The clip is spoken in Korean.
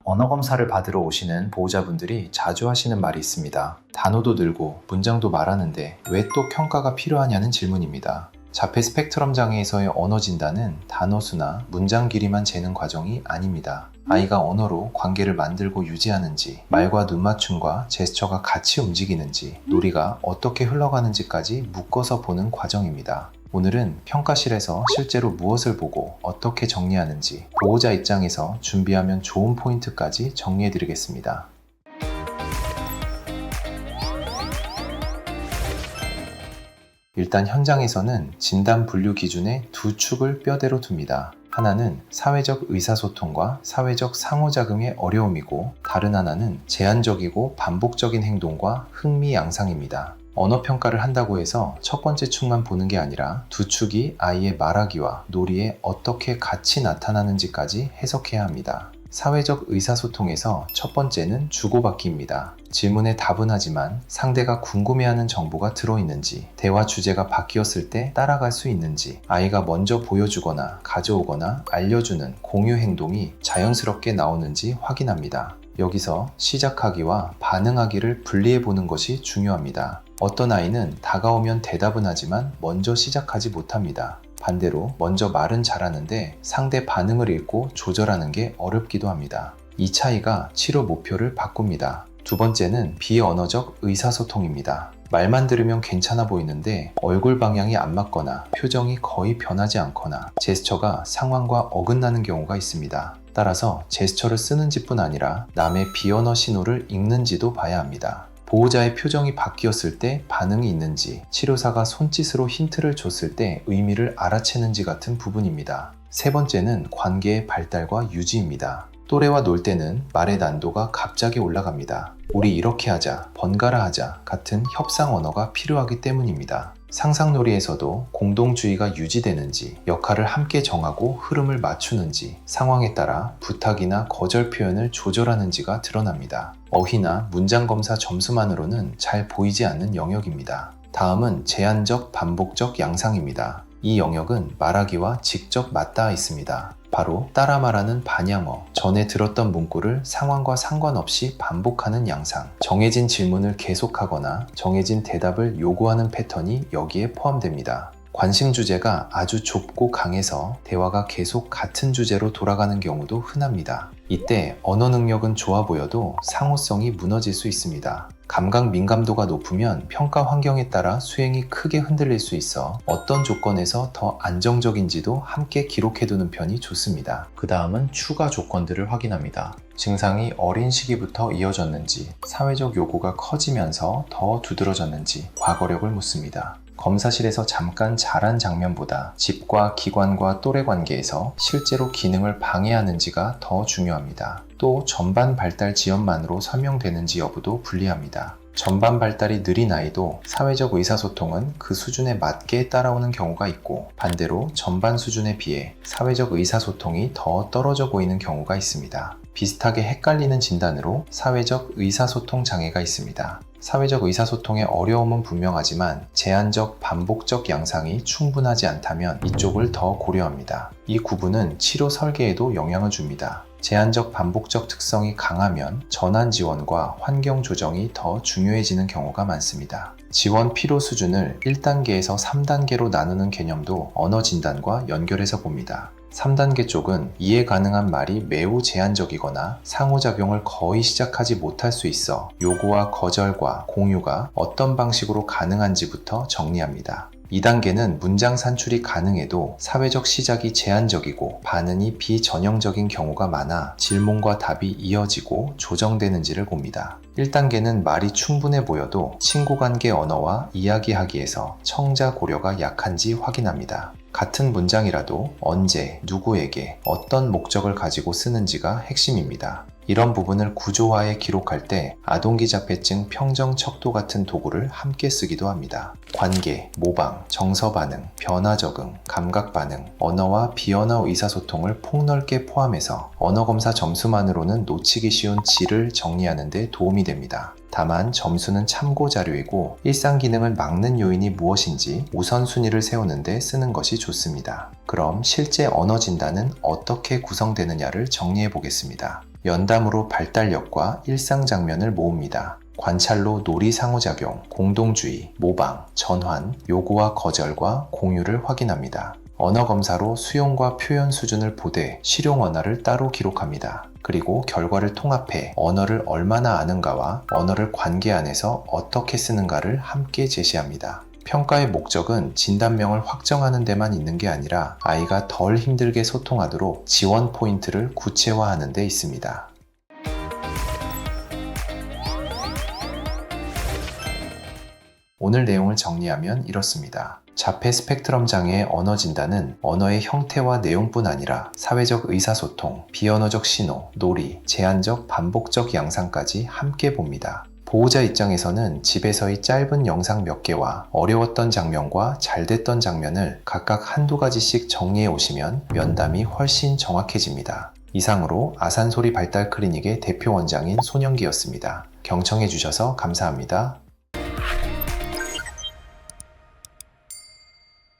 언어 검사를 받으러 오시는 보호자분들이 자주 하시는 말이 있습니다. 단어도 늘고 문장도 말하는데 왜 또 평가가 필요하냐는 질문입니다. 자폐 스펙트럼 장애에서의 언어 진단은 단어 수나 문장 길이만 재는 과정이 아닙니다. 아이가 언어로 관계를 만들고 유지하는지, 말과 눈 맞춤과 제스처가 같이 움직이는지, 놀이가 어떻게 흘러가는지까지 묶어서 보는 과정입니다. 오늘은 평가실에서 실제로 무엇을 보고 어떻게 정리하는지, 보호자 입장에서 준비하면 좋은 포인트까지 정리해드리겠습니다. 일단 현장에서는 진단 분류 기준에 두 축을 뼈대로 둡니다. 하나는 사회적 의사소통과 사회적 상호작용의 어려움이고, 다른 하나는 제한적이고 반복적인 행동과 흥미 양상입니다. 언어 평가를 한다고 해서 첫 번째 축만 보는 게 아니라 두 축이 아이의 말하기와 놀이에 어떻게 같이 나타나는지까지 해석해야 합니다. 사회적 의사소통에서 첫 번째는 주고받기입니다. 질문에 답은 하지만 상대가 궁금해하는 정보가 들어있는지, 대화 주제가 바뀌었을 때 따라갈 수 있는지, 아이가 먼저 보여주거나 가져오거나 알려주는 공유 행동이 자연스럽게 나오는지 확인합니다. 여기서 시작하기와 반응하기를 분리해 보는 것이 중요합니다. 어떤 아이는 다가오면 대답은 하지만 먼저 시작하지 못합니다. 반대로 먼저 말은 잘하는데 상대 반응을 읽고 조절하는 게 어렵기도 합니다. 이 차이가 치료 목표를 바꿉니다. 두 번째는 비언어적 의사소통입니다. 말만 들으면 괜찮아 보이는데 얼굴 방향이 안 맞거나 표정이 거의 변하지 않거나 제스처가 상황과 어긋나는 경우가 있습니다. 따라서 제스처를 쓰는지 뿐 아니라 남의 비언어 신호를 읽는지도 봐야 합니다. 보호자의 표정이 바뀌었을 때 반응이 있는지, 치료사가 손짓으로 힌트를 줬을 때 의미를 알아채는지 같은 부분입니다. 세 번째는 관계의 발달과 유지입니다. 또래와 놀 때는 말의 난도가 갑자기 올라갑니다. 우리 이렇게 하자, 번갈아 하자 같은 협상 언어가 필요하기 때문입니다. 상상놀이에서도 공동주의가 유지되는지, 역할을 함께 정하고 흐름을 맞추는지, 상황에 따라 부탁이나 거절 표현을 조절하는지가 드러납니다. 어휘나 문장 검사 점수만으로는 잘 보이지 않는 영역입니다. 다음은 제한적 반복적 양상입니다. 이 영역은 말하기와 직접 맞닿아 있습니다. 바로 따라 말하는 반향어, 전에 들었던 문구를 상황과 상관없이 반복하는 양상, 정해진 질문을 계속하거나 정해진 대답을 요구하는 패턴이 여기에 포함됩니다. 관심 주제가 아주 좁고 강해서 대화가 계속 같은 주제로 돌아가는 경우도 흔합니다. 이때 언어 능력은 좋아 보여도 상호성이 무너질 수 있습니다. 감각 민감도가 높으면 평가 환경에 따라 수행이 크게 흔들릴 수 있어 어떤 조건에서 더 안정적인지도 함께 기록해두는 편이 좋습니다. 그 다음은 추가 조건들을 확인합니다. 증상이 어린 시기부터 이어졌는지, 사회적 요구가 커지면서 더 두드러졌는지 과거력을 묻습니다. 검사실에서 잠깐 잘한 장면보다 집과 기관과 또래 관계에서 실제로 기능을 방해하는지가 더 중요합니다. 또 전반 발달 지연만으로 설명되는지 여부도 불리합니다. 전반 발달이 느린 아이도 사회적 의사소통은 그 수준에 맞게 따라오는 경우가 있고, 반대로 전반 수준에 비해 사회적 의사소통이 더 떨어져 보이는 경우가 있습니다. 비슷하게 헷갈리는 진단으로 사회적 의사소통 장애가 있습니다. 사회적 의사소통의 어려움은 분명하지만 제한적 반복적 양상이 충분하지 않다면 이쪽을 더 고려합니다. 이 구분은 치료 설계에도 영향을 줍니다. 제한적 반복적 특성이 강하면 전환 지원과 환경 조정이 더 중요해지는 경우가 많습니다. 지원 필요 수준을 1단계에서 3단계로 나누는 개념도 언어 진단과 연결해서 봅니다. 3단계 쪽은 이해 가능한 말이 매우 제한적이거나 상호작용을 거의 시작하지 못할 수 있어 요구와 거절과 공유가 어떤 방식으로 가능한지부터 정리합니다. 2단계는 문장 산출이 가능해도 사회적 시작이 제한적이고 반응이 비전형적인 경우가 많아 질문과 답이 이어지고 조정되는지를 봅니다. 1단계는 말이 충분해 보여도 친구관계 언어와 이야기하기에서 청자 고려가 약한지 확인합니다. 같은 문장이라도 언제, 누구에게, 어떤 목적을 가지고 쓰는지가 핵심입니다. 이런 부분을 구조화해 기록할 때 아동기자폐증 평정 척도 같은 도구를 함께 쓰기도 합니다. 관계, 모방, 정서 반응, 변화 적응, 감각 반응, 언어와 비언어 의사소통을 폭넓게 포함해서 언어 검사 점수만으로는 놓치기 쉬운 질을 정리하는 데 도움이 됩니다. 다만 점수는 참고 자료이고 일상 기능을 막는 요인이 무엇인지 우선순위를 세우는 데 쓰는 것이 좋습니다. 그럼 실제 언어 진단은 어떻게 구성되느냐를 정리해 보겠습니다. 면담으로 발달력과 일상 장면을 모읍니다. 관찰로 놀이 상호작용, 공동주의, 모방, 전환, 요구와 거절과 공유를 확인합니다. 언어 검사로 수용과 표현 수준을 보되 실용 언어를 따로 기록합니다. 그리고 결과를 통합해 언어를 얼마나 아는가와 언어를 관계 안에서 어떻게 쓰는가를 함께 제시합니다. 평가의 목적은 진단명을 확정하는 데만 있는 게 아니라 아이가 덜 힘들게 소통하도록 지원 포인트를 구체화하는 데 있습니다. 오늘 내용을 정리하면 이렇습니다. 자폐 스펙트럼 장애의 언어 진단은 언어의 형태와 내용뿐 아니라 사회적 의사소통, 비언어적 신호, 놀이, 제한적 반복적 양상까지 함께 봅니다. 보호자 입장에서는 집에서의 짧은 영상 몇 개와 어려웠던 장면과 잘됐던 장면을 각각 한두 가지씩 정리해 오시면 면담이 훨씬 정확해집니다. 이상으로 아산소리 발달 클리닉의 대표 원장인 손영기였습니다. 경청해 주셔서 감사합니다.